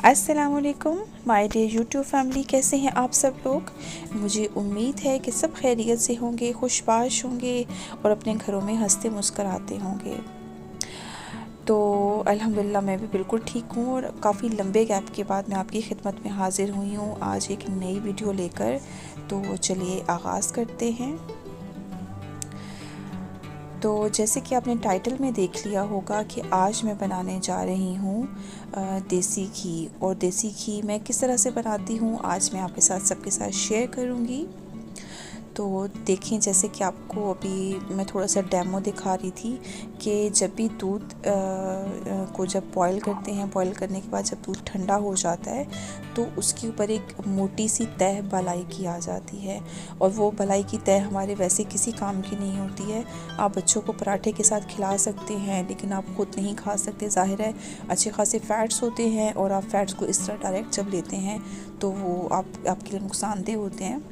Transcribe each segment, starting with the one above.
अस्सलामुअलैकुम my dear YouTube family, कैसे हैं आप सब लोग। मुझे उम्मीद है कि सब खैरियत से होंगे, खुशबाश होंगे और अपने घरों में हंसते मुस्कराते होंगे। तो अल्हम्दुलिल्लाह मैं भी बिल्कुल ठीक हूँ और काफ़ी लंबे गैप के बाद मैं आपकी खिदमत में हाज़िर हुई हूँ आज एक नई वीडियो लेकर। तो चलिए आगाज़ करते हैं। तो जैसे कि आपने टाइटल में देख लिया होगा कि आज मैं बनाने जा रही हूँ देसी घी। और देसी घी मैं किस तरह से बनाती हूँ आज मैं आपके साथ सबके साथ शेयर करूँगी। तो देखें, जैसे कि आपको अभी मैं थोड़ा सा डेमो दिखा रही थी कि जब भी दूध को जब बॉईल करते हैं, बॉईल करने के बाद जब दूध ठंडा हो जाता है तो उसके ऊपर एक मोटी सी तह बलाई की आ जाती है। और वो बलाई की तह हमारे वैसे किसी काम की नहीं होती है। आप बच्चों को पराठे के साथ खिला सकते हैं लेकिन आप खुद नहीं खा सकते। ज़ाहिर है अच्छे खासे फ़ैट्स होते हैं और आप फ़ैट्स को इस तरह डायरेक्ट जब लेते हैं तो वो आपके लिए नुकसानदेह होते हैं।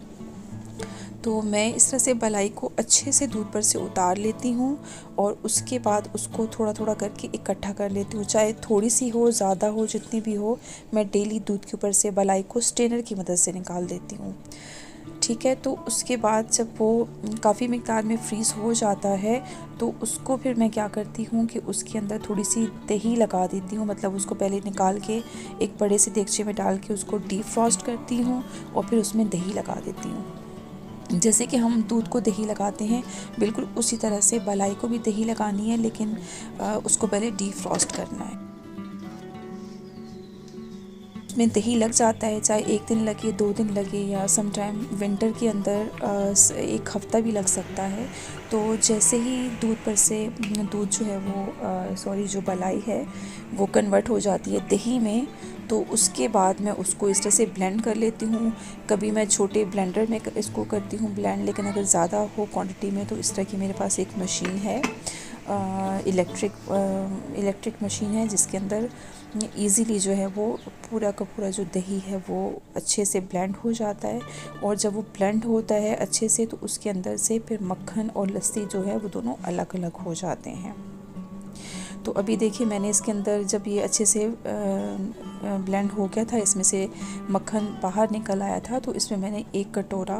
तो मैं इस तरह से बलाई को अच्छे से दूध पर से उतार लेती हूँ और उसके बाद उसको थोड़ा थोड़ा करके इकट्ठा कर लेती हूँ, चाहे थोड़ी सी हो ज़्यादा हो जितनी भी हो। मैं डेली दूध के ऊपर से बलाई को स्ट्रेनर की मदद से निकाल देती हूँ। ठीक है, तो उसके बाद जब वो काफ़ी मिक़दार में फ्रीज़ हो जाता है तो उसको फिर मैं क्या करती हूँ कि उसके अंदर थोड़ी सी दही लगा देती हूँ। मतलब उसको पहले निकाल के एक बड़े से देगचे में डाल के उसको डीप फ्रॉस्ट करती हूँ और फिर उसमें दही लगा देती हूँ। जैसे कि हम दूध को दही लगाते हैं बिल्कुल उसी तरह से बलाई को भी दही लगानी है, लेकिन उसको पहले डीप फ्रॉस्ट करना है। उसमें दही लग जाता है, चाहे 1 दिन लगे 2 दिन लगे या सम टाइम विंटर के अंदर 1 हफ़्ता भी लग सकता है। तो जैसे ही दूध पर से दूध जो है वो जो बलाई है वो कन्वर्ट हो जाती है दही में, तो उसके बाद मैं उसको इस तरह से ब्लेंड कर लेती हूँ। कभी मैं छोटे ब्लेंडर में इसको करती हूँ ब्लेंड, लेकिन अगर ज़्यादा हो क्वांटिटी में तो इस तरह की मेरे पास एक मशीन है, इलेक्ट्रिक मशीन है जिसके अंदर इजीली जो है वो पूरा का पूरा जो दही है वो अच्छे से ब्लेंड हो जाता है। और जब वो ब्लेंड होता है अच्छे से तो उसके अंदर से फिर मक्खन और लस्सी जो है वो दोनों अलग अलग हो जाते हैं। तो अभी देखिए मैंने इसके अंदर जब ये अच्छे से ब्लेंड हो गया था, इसमें से मक्खन बाहर निकल आया था, तो इसमें मैंने 1 कटोरा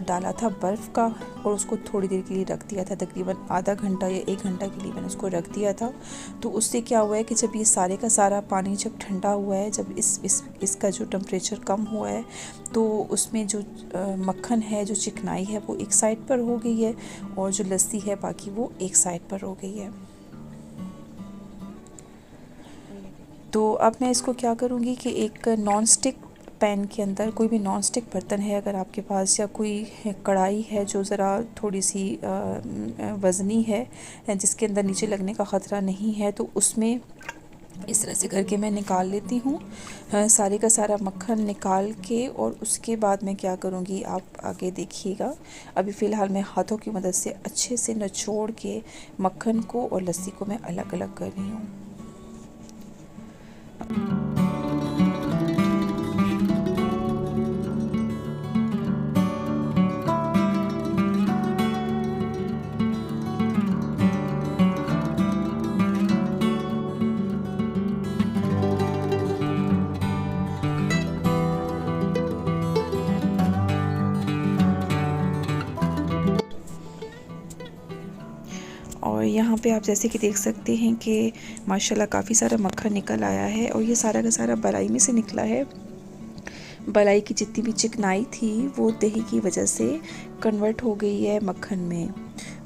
डाला था बर्फ़ का और उसको थोड़ी देर के लिए रख दिया था। तकरीबन आधा घंटा या 1 घंटा के लिए मैंने उसको रख दिया था। तो उससे क्या हुआ है कि जब ये सारे का सारा पानी जब ठंडा हुआ है, जब इसका जो टेम्परेचर कम हुआ है तो उसमें जो मक्खन है, जो चिकनाई है वो एक साइड पर हो गई है और जो लस्सी है बाकी वो एक साइड पर हो गई है। तो अब मैं इसको क्या करूँगी कि एक नॉन स्टिक पैन के अंदर, कोई भी नॉन स्टिक बर्तन है अगर आपके पास, या कोई कढ़ाई है जो ज़रा थोड़ी सी वज़नी है जिसके अंदर नीचे लगने का ख़तरा नहीं है, तो उसमें इस तरह से करके मैं निकाल लेती हूँ सारे का सारा मक्खन निकाल के। और उसके बाद मैं क्या करूँगी आप आगे देखिएगा। अभी फ़िलहाल मैं हाथों की मदद से अच्छे से निचोड़ के मक्खन को और लस्सी को मैं अलग अलग कर रही हूँ। और यहाँ पे आप जैसे कि देख सकते हैं कि माशाल्लाह काफ़ी सारा मक्खन निकल आया है और ये सारा का सारा बलाई में से निकला है। बलाई की जितनी भी चिकनाई थी वो दही की वजह से कन्वर्ट हो गई है मक्खन में।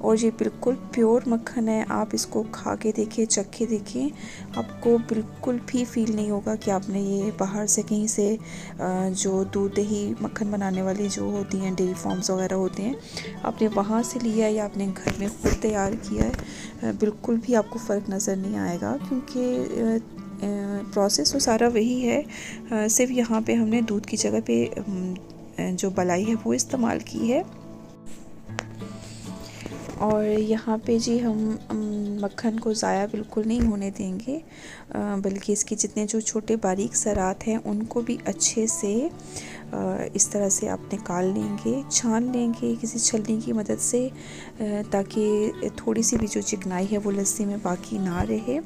और ये बिल्कुल प्योर मक्खन है। आप इसको खा के देखें, चख के देखें, आपको बिल्कुल भी फ़ील नहीं होगा कि आपने ये बाहर से कहीं से जो दूध दही मक्खन बनाने वाली जो होती हैं डेयरी फार्म्स वगैरह होते हैं, आपने वहाँ से लिया या आपने घर में खुद तैयार किया है। बिल्कुल भी आपको फ़र्क नज़र नहीं आएगा क्योंकि प्रोसेस तो सारा वही है। सिर्फ यहाँ पे हमने दूध की जगह पे जो बलाई है वो इस्तेमाल की है। और यहाँ पे जी हम मक्खन को ज़ाया बिल्कुल नहीं होने देंगे, बल्कि इसके जितने जो छोटे बारीक ज़रात हैं उनको भी अच्छे से इस तरह से आप निकाल लेंगे, छान लेंगे किसी छलनी की मदद से, ताकि थोड़ी सी भी जो चिकनाई है वो लस्सी में बाकी ना रहे।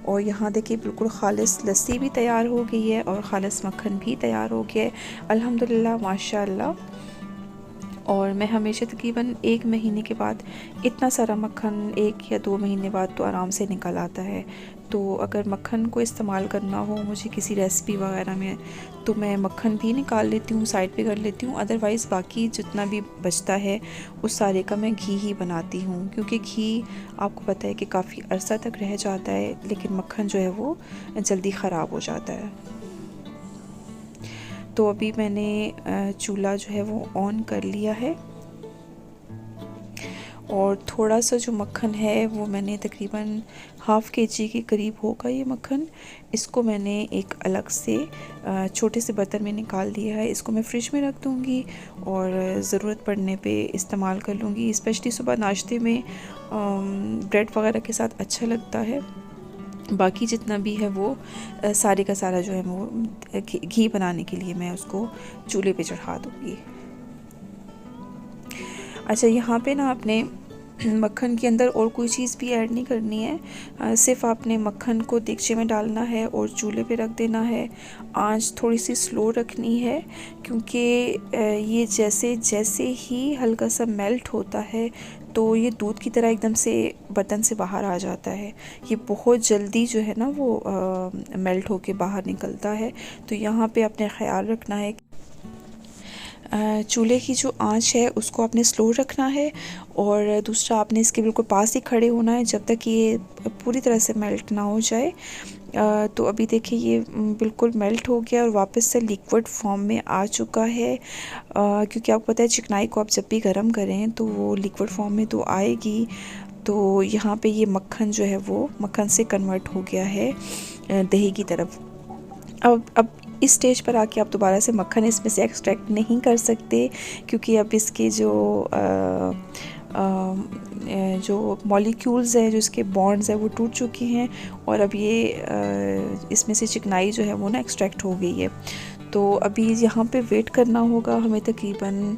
और यहाँ देखिए बिल्कुल खालिस लस्सी भी तैयार हो गई है और खालिस मक्खन भी तैयार हो गया है, अल्हम्दुलिल्लाह माशाअल्लाह। और मैं हमेशा तकरीबन 1 महीने के बाद इतना सारा मक्खन 1 या 2 महीने बाद तो आराम से निकल आता है। तो अगर मक्खन को इस्तेमाल करना हो मुझे किसी रेसिपी वगैरह में, तो मैं मक्खन भी निकाल लेती हूँ, साइड पे कर लेती हूँ। अदरवाइज़ बाकी जितना भी बचता है उस सारे का मैं घी ही बनाती हूँ, क्योंकि घी आपको पता है कि काफ़ी अरसा तक रह जाता है, लेकिन मक्खन जो है वो जल्दी ख़राब हो जाता है। तो अभी मैंने चूल्हा जो है वो ऑन कर लिया है और थोड़ा सा जो मक्खन है वो मैंने तकरीबन ½ kg के करीब होगा ये मक्खन। इसको मैंने एक अलग से छोटे से बर्तन में निकाल दिया है। इसको मैं फ्रिज में रख दूँगी और ज़रूरत पड़ने पे इस्तेमाल कर लूँगी। स्पेशली सुबह नाश्ते में ब्रेड वगैरह के साथ अच्छा लगता है। बाकी जितना भी है वो सारे का सारा जो है वो घी बनाने के लिए मैं उसको चूल्हे पे चढ़ा दूँगी। अच्छा, यहाँ पे ना आपने मक्खन के अंदर और कोई चीज़ भी ऐड नहीं करनी है, सिर्फ आपने मक्खन को देगचे में डालना है और चूल्हे पे रख देना है। आंच थोड़ी सी स्लो रखनी है, क्योंकि ये जैसे जैसे ही हल्का सा मेल्ट होता है तो ये दूध की तरह एकदम से बर्तन से बाहर आ जाता है। ये बहुत जल्दी जो है ना वो मेल्ट होके बाहर निकलता है। तो यहाँ पे आपने ख़्याल रखना है चूल्हे की जो आंच है उसको आपने स्लो रखना है, और दूसरा आपने इसके बिल्कुल पास ही खड़े होना है जब तक ये पूरी तरह से मेल्ट ना हो जाए। तो अभी देखिए ये बिल्कुल मेल्ट हो गया और वापस से लिक्विड फॉर्म में आ चुका है, क्योंकि आपको पता है चिकनाई को आप जब भी गर्म करें तो वो लिक्विड फॉर्म में तो आएगी। तो यहाँ पे ये मक्खन जो है वो मक्खन से कन्वर्ट हो गया है दही की तरफ। अब इस स्टेज पर आके आप दोबारा से मक्खन इसमें से एक्सट्रैक्ट नहीं कर सकते, क्योंकि अब इसके जो मॉलिक्यूल्स हैं, जो इसके बॉन्ड्स हैं वो टूट चुके हैं और अब ये इसमें से चिकनाई जो है वो ना एक्सट्रैक्ट हो गई है। तो अभी यहाँ पे वेट करना होगा हमें तकरीबन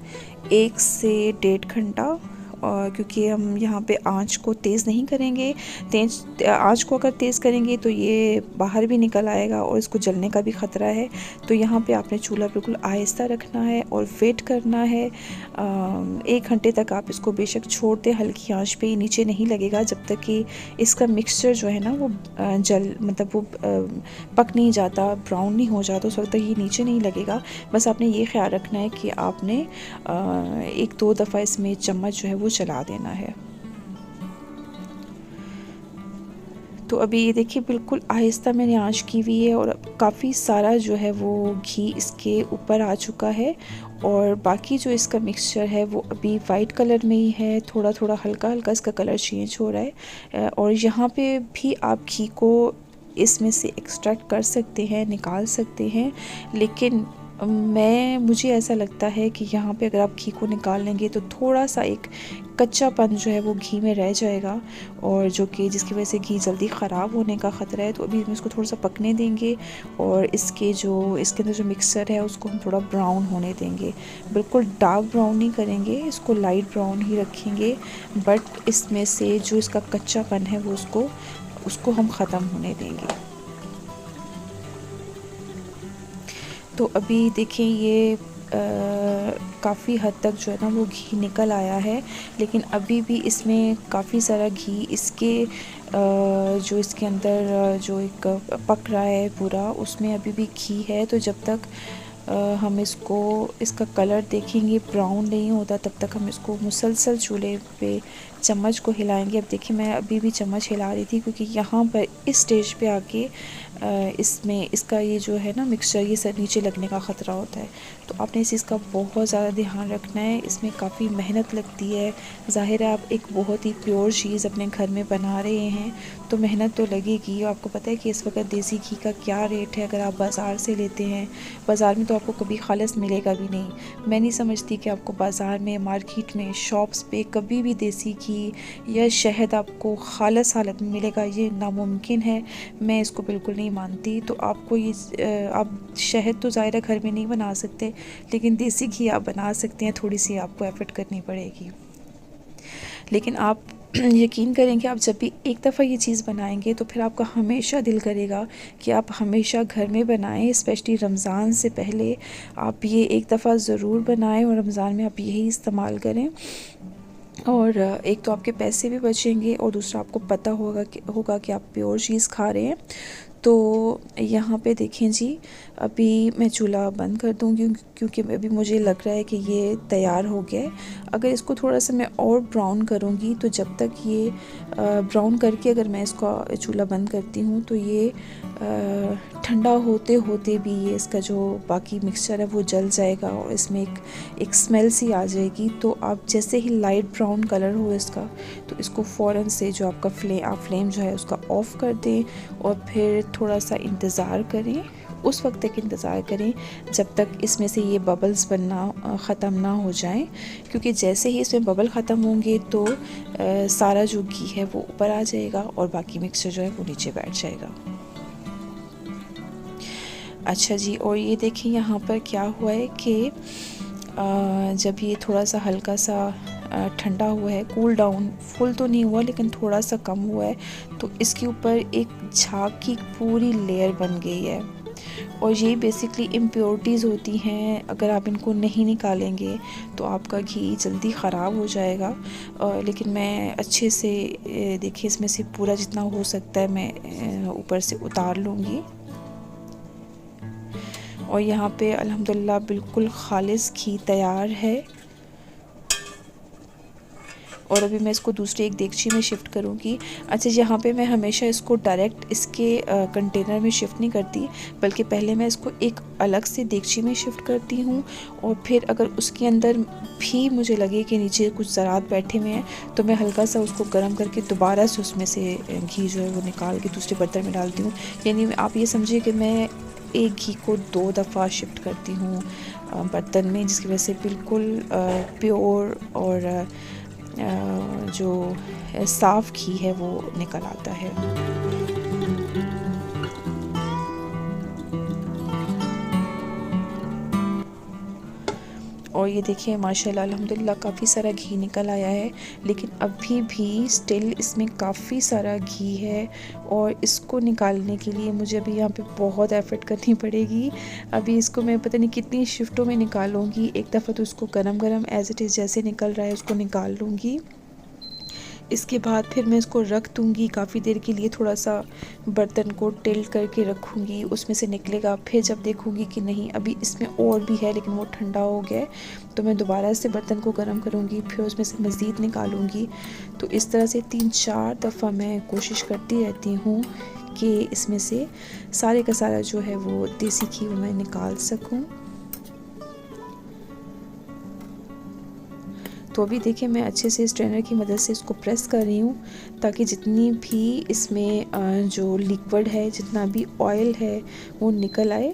1 से 1.5 घंटा, क्योंकि हम यहाँ पे आंच को तेज़ नहीं करेंगे। आंच को अगर तेज़ करेंगे तो ये बाहर भी निकल आएगा और इसको जलने का भी ख़तरा है। तो यहाँ पे आपने चूल्हा बिल्कुल आहिस्ता रखना है और वेट करना है। 1 घंटे तक आप इसको बेशक छोड़ दें, हल्की आंच पे, नीचे नहीं लगेगा जब तक कि इसका मिक्सचर जो है ना वो मतलब वो पक नहीं जाता, ब्राउन नहीं हो जाता, उस वक्त तक ये नीचे नहीं लगेगा। बस आपने ये ख्याल रखना है कि आपने 1-2 दफ़ा इसमें चम्मच जो है वो चला देना है। तो अभी ये देखिए बिल्कुल आहिस्ता मैंने आंच की हुई है और काफ़ी सारा जो है वो घी इसके ऊपर आ चुका है, और बाकी जो इसका मिक्सचर है वो अभी वाइट कलर में ही है, थोड़ा थोड़ा हल्का हल्का इसका कलर चेंज हो रहा है। और यहाँ पे भी आप घी को इसमें से एक्सट्रैक्ट कर सकते हैं, निकाल सकते हैं, लेकिन मुझे ऐसा लगता है कि यहाँ पे अगर आप घी को निकाल लेंगे तो थोड़ा सा एक कच्चापन जो है वो घी में रह जाएगा, और जिसकी वजह से घी जल्दी ख़राब होने का ख़तरा है। तो अभी हम इसको थोड़ा सा पकने देंगे और इसके अंदर जो मिक्सर है उसको हम थोड़ा ब्राउन होने देंगे। बिल्कुल डार्क ब्राउन नहीं करेंगे, इसको लाइट ब्राउन ही रखेंगे, बट इसमें से जो इसका कच्चापन है वो उसको हम ख़त्म होने देंगे। तो अभी देखिए ये काफ़ी हद तक जो है ना वो घी निकल आया है, लेकिन अभी भी इसमें काफ़ी सारा घी जो इसके अंदर जो एक पक रहा है पूरा, उसमें अभी भी घी है। तो जब तक हम इसका कलर देखेंगे ब्राउन नहीं होता तब तक हम इसको मुसलसल चूल्हे पे चम्मच को हिलाएंगे। अब देखिए मैं अभी भी चम्मच हिला रही थी, क्योंकि यहाँ पर इस स्टेज पे आके इसमें इसका ये जो है ना मिक्सचर ये सब नीचे लगने का ख़तरा होता है। तो आपने इस चीज़ का बहुत ज़्यादा ध्यान रखना है। इसमें काफ़ी मेहनत लगती है, ज़ाहिर है आप एक बहुत ही प्योर चीज़ अपने घर में बना रहे हैं तो मेहनत तो लगेगी। आपको पता है कि इस वक्त देसी घी का क्या रेट है, अगर आप बाज़ार से लेते हैं, बाज़ार में तो आपको कभी खालिस मिलेगा भी नहीं। मैं नहीं समझती कि आपको बाज़ार में, मार्केट में, शॉप्स पे कभी भी देसी घी घी या शहद आपको खालिस हालत में मिलेगा, ये नामुमकिन है, मैं इसको बिल्कुल नहीं मानती। तो आपको ये आप शहद तो ज़ाहिर घर में नहीं बना सकते, लेकिन देसी घी आप बना सकते हैं, थोड़ी सी आपको एफर्ट करनी पड़ेगी। लेकिन आप यकीन करें कि आप जब भी एक दफ़ा ये चीज़ बनाएंगे तो फिर आपका हमेशा दिल करेगा कि आप हमेशा घर में बनाएं। स्पेशली रमज़ान से पहले आप ये एक दफ़ा ज़रूर बनाएं और रमज़ान में आप यही इस्तेमाल करें। और एक तो आपके पैसे भी बचेंगे और दूसरा आपको पता होगा कि आप प्योर चीज़ खा रहे हैं। तो यहाँ पे देखें जी, अभी मैं चूल्हा बंद कर दूँगी क्योंकि अभी मुझे लग रहा है कि ये तैयार हो गया है। अगर इसको थोड़ा सा मैं और ब्राउन करूँगी तो जब तक ये ब्राउन करके अगर मैं इसका चूल्हा बंद करती हूँ तो ये ठंडा होते होते भी ये इसका जो बाकी मिक्सचर है वो जल जाएगा और इसमें एक स्मेल सी आ जाएगी। तो आप जैसे ही लाइट ब्राउन कलर हो इसका, तो इसको फ़ौरन से जो आपका फ्लेम जो है उसका ऑफ़ कर दें और फिर थोड़ा सा इंतज़ार करें। उस वक्त तक इंतज़ार करें जब तक इसमें से ये बबल्स बनना ख़त्म ना हो जाएं, क्योंकि जैसे ही इसमें बबल ख़त्म होंगे तो सारा जो घी है वो ऊपर आ जाएगा और बाकी मिक्सचर जो है वो नीचे बैठ जाएगा। अच्छा जी, और ये देखिए यहाँ पर क्या हुआ है कि जब ये थोड़ा सा हल्का सा ठंडा हुआ है, कूल डाउन, फुल तो नहीं हुआ लेकिन थोड़ा सा कम हुआ है, तो इसके ऊपर एक झाग की पूरी लेयर बन गई है। और ये बेसिकली इम्प्योरिटीज़ होती हैं, अगर आप इनको नहीं निकालेंगे तो आपका घी जल्दी ख़राब हो जाएगा। लेकिन मैं अच्छे से देखिए इसमें से पूरा जितना हो सकता है मैं ऊपर से उतार लूँगी। और यहाँ पे अल्हम्दुलिल्लाह बिल्कुल खालिस घी तैयार है। और अभी मैं इसको दूसरी एक देगची में शिफ्ट करूँगी। अच्छा, यहाँ पे मैं हमेशा इसको डायरेक्ट इसके कंटेनर में शिफ्ट नहीं करती, बल्कि पहले मैं इसको एक अलग से देगची में शिफ्ट करती हूँ और फिर अगर उसके अंदर भी मुझे लगे कि नीचे कुछ ज़रात बैठे हुए हैं तो मैं हल्का सा उसको गर्म करके दोबारा से उसमें से घी जो है वो निकाल के दूसरे बर्तन में डालती हूँ। यानी आप ये समझिए कि मैं एक घी को 2 दफ़ा शिफ्ट करती हूँ बर्तन में, जिसकी वजह से बिल्कुल प्योर और जो साफ़ घी है वो निकल आता है। और ये देखिए माशाल्लाह अल्हम्दुलिल्लाह काफ़ी सारा घी निकल आया है, लेकिन अभी भी स्टिल इसमें काफ़ी सारा घी है और इसको निकालने के लिए मुझे अभी यहाँ पे बहुत एफ़र्ट करनी पड़ेगी। अभी इसको मैं पता नहीं कितनी शिफ्टों में निकालूंगी। एक दफ़ा तो इसको गरम एज़ इट इज़ जैसे निकल रहा है उसको निकाल लूँगी। इसके बाद फिर मैं इसको रख दूँगी काफ़ी देर के लिए, थोड़ा सा बर्तन को टिल्ट करके रखूँगी, उसमें से निकलेगा। फिर जब देखूँगी कि नहीं अभी इसमें और भी है लेकिन वो ठंडा हो गया है, तो मैं दोबारा से बर्तन को गर्म करूँगी, फिर उसमें से मज़ीद निकालूँगी। तो इस तरह से 3-4 दफ़ा मैं कोशिश करती रहती हूँ कि इसमें से सारे का सारा जो है वो देसी घी मैं निकाल सकूँ। तो अभी देखिए मैं अच्छे से स्ट्रेनर की मदद से इसको प्रेस कर रही हूँ ताकि जितनी भी इसमें जो लिक्विड है, जितना भी ऑयल है वो निकल आए।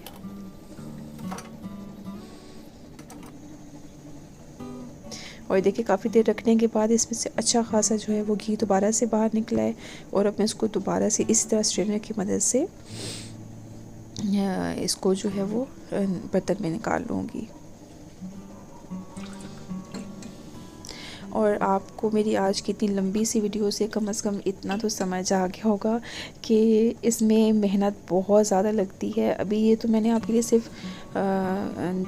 और देखिए काफ़ी देर रखने के बाद इसमें से अच्छा खासा जो है वो घी दोबारा से बाहर निकला है। और अब मैं इसको दोबारा से इस तरह स्ट्रेनर की मदद से इसको जो है वो बर्तन में निकाल लूँगी। और आपको मेरी आज की इतनी लंबी सी वीडियो से कम इतना तो समझ आ गया होगा कि इसमें मेहनत बहुत ज़्यादा लगती है। अभी ये तो मैंने आपके लिए सिर्फ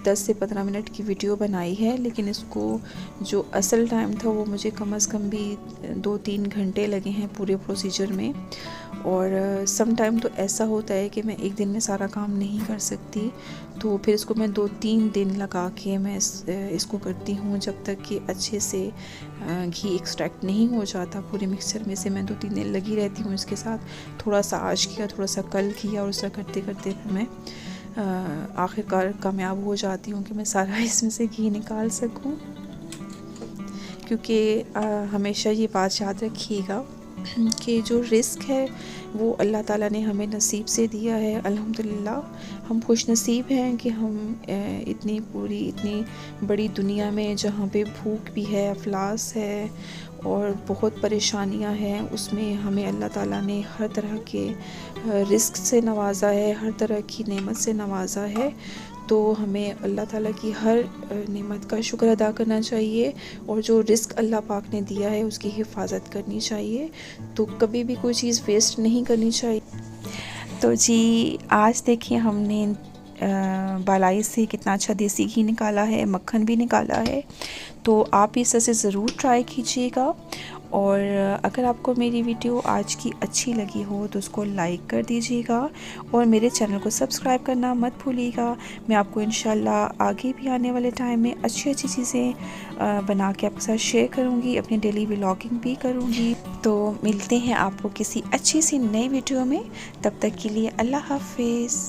10 से 15 मिनट की वीडियो बनाई है, लेकिन इसको जो असल टाइम था वो मुझे कम से कम भी 2-3 घंटे लगे हैं पूरे प्रोसीजर में। और सम टाइम तो ऐसा होता है कि मैं एक दिन में सारा काम नहीं कर सकती, तो फिर इसको मैं 2-3 दिन लगा के मैं इसको करती हूँ जब तक कि अच्छे से घी एक्सट्रैक्ट नहीं हो जाता पूरे मिक्सचर में से। मैं 2-3 दिन लगी रहती हूँ इसके साथ, थोड़ा सा आज किया, थोड़ा सा कल किया, और उसका करते करते फिर मैं आखिरकार कामयाब हो जाती हूँ कि मैं सारा इसमें से घी निकाल सकूँ। क्योंकि हमेशा ये बात याद रखिएगा कि जो रिस्क है वो अल्लाह ताला ने हमें नसीब से दिया है। अल्हम्दुलिल्लाह हम खुश नसीब हैं कि हम इतनी बड़ी दुनिया में, जहाँ पे भूख भी है, अफलास है और बहुत परेशानियां हैं, उसमें हमें अल्लाह ताला ने हर तरह के रिस्क से नवाज़ा है, हर तरह की नेमत से नवाज़ा है। तो हमें अल्लाह ताला की हर नेमत का शुक्र अदा करना चाहिए और जो रिस्क अल्लाह पाक ने दिया है उसकी हिफाजत करनी चाहिए। तो कभी भी कोई चीज़ वेस्ट नहीं करनी चाहिए। तो जी आज देखिए हमने बालाई से कितना अच्छा देसी घी निकाला है, मक्खन भी निकाला है। तो आप इस तरह से ज़रूर ट्राई कीजिएगा। और अगर आपको मेरी वीडियो आज की अच्छी लगी हो तो उसको लाइक कर दीजिएगा और मेरे चैनल को सब्सक्राइब करना मत भूलिएगा। मैं आपको इंशाल्लाह आगे भी आने वाले टाइम में अच्छी अच्छी चीज़ें बना के आपके साथ शेयर करूँगी, अपनी डेली व्लॉगिंग भी करूँगी। तो मिलते हैं आपको किसी अच्छी सी नई वीडियो में, तब तक के लिए अल्लाह हाफिज़।